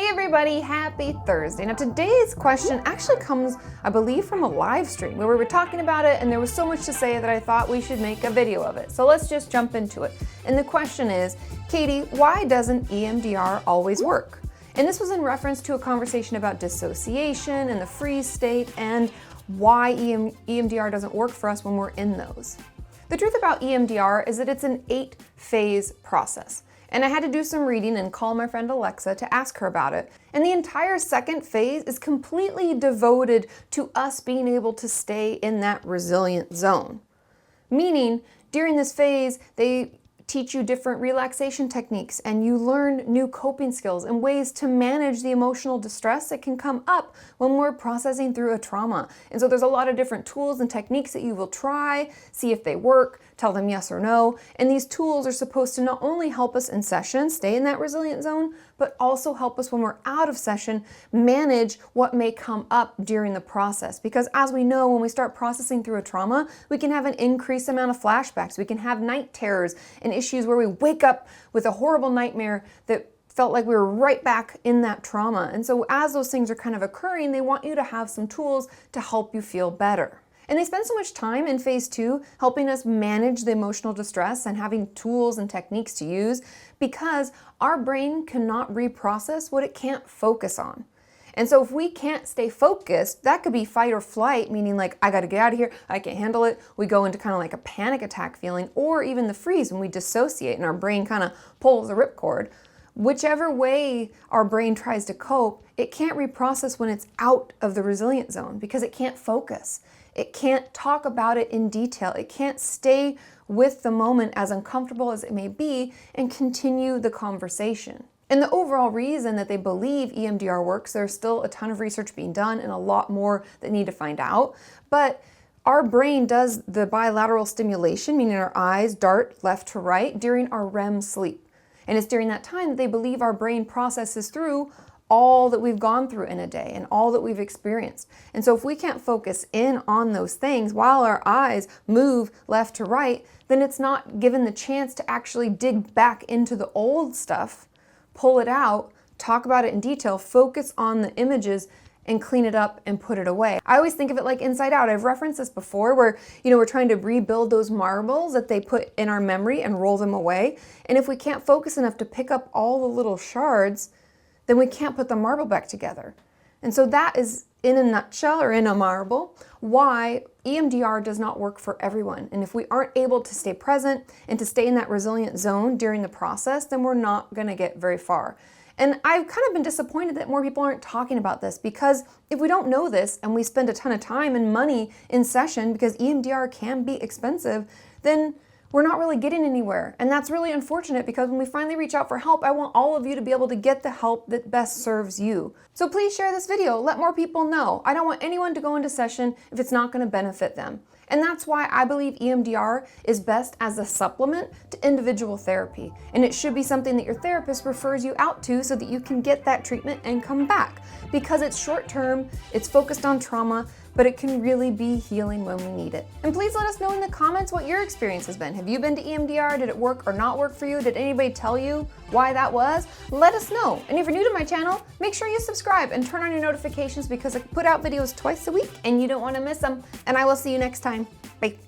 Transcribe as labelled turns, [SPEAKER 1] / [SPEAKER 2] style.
[SPEAKER 1] everybody, happy Thursday. Now today's question actually comes, I believe, from a live stream where we were talking about it and there was so much to say that I thought we should make a video of it. So let's just jump into it. And the question is, Katie, why doesn't EMDR always work? And this was in reference to a conversation about dissociation and the freeze state and why EMDR doesn't work for us when we're in those. The truth about EMDR is that it's an 8-phase process. And I had to do some reading and call my friend Alexa to ask her about it. And the entire second phase is completely devoted to us being able to stay in that resilient zone. Meaning, during this phase, they teach you different relaxation techniques and you learn new coping skills and ways to manage the emotional distress that can come up when we're processing through a trauma. And so there's a lot of different tools and techniques that you will try, see if they work, tell them yes or no. And these tools are supposed to not only help us in session, stay in that resilient zone, but also help us when we're out of session, manage what may come up during the process. Because as we know, when we start processing through a trauma, we can have an increased amount of flashbacks. We can have night terrors and issues where we wake up with a horrible nightmare that felt like we were right back in that trauma. And so as those things are kind of occurring, they want you to have some tools to help you feel better. And they spend so much time in phase 2 helping us manage the emotional distress and having tools and techniques to use because our brain cannot reprocess what it can't focus on. And so if we can't stay focused, that could be fight or flight, meaning like, I gotta get out of here, I can't handle it. We go into kind of like a panic attack feeling, or even the freeze when we dissociate and our brain kind of pulls the ripcord. Whichever way our brain tries to cope, it can't reprocess when it's out of the resilient zone because it can't focus. It can't talk about it in detail. It can't stay with the moment, as uncomfortable as it may be, and continue the conversation. And the overall reason that they believe EMDR works, there's still a ton of research being done and a lot more that need to find out, but our brain does the bilateral stimulation, meaning our eyes dart left to right during our REM sleep. And it's during that time that they believe our brain processes through all that we've gone through in a day and all that we've experienced. And so if we can't focus in on those things while our eyes move left to right, then it's not given the chance to actually dig back into the old stuff, pull it out, talk about it in detail, focus on the images and clean it up and put it away. I always think of it like Inside Out. I've referenced this before where, we're trying to rebuild those marbles that they put in our memory and roll them away. And if we can't focus enough to pick up all the little shards, then we can't put the marble back together. And so that is, in a nutshell or in a marble, why EMDR does not work for everyone. And if we aren't able to stay present and to stay in that resilient zone during the process, then we're not gonna get very far. And I've kind of been disappointed that more people aren't talking about this because if we don't know this and we spend a ton of time and money in session because EMDR can be expensive, then we're not really getting anywhere. And that's really unfortunate because when we finally reach out for help, I want all of you to be able to get the help that best serves you. So please share this video, let more people know. I don't want anyone to go into session if it's not gonna benefit them. And that's why I believe EMDR is best as a supplement to individual therapy. And it should be something that your therapist refers you out to so that you can get that treatment and come back. Because it's short term, it's focused on trauma, but it can really be healing when we need it. And please let us know in the comments what your experience has been. Have you been to EMDR? Did it work or not work for you? Did anybody tell you why that was? Let us know. And if you're new to my channel, make sure you subscribe and turn on your notifications because I put out videos twice a week and you don't want to miss them. And I will see you next time. Bye.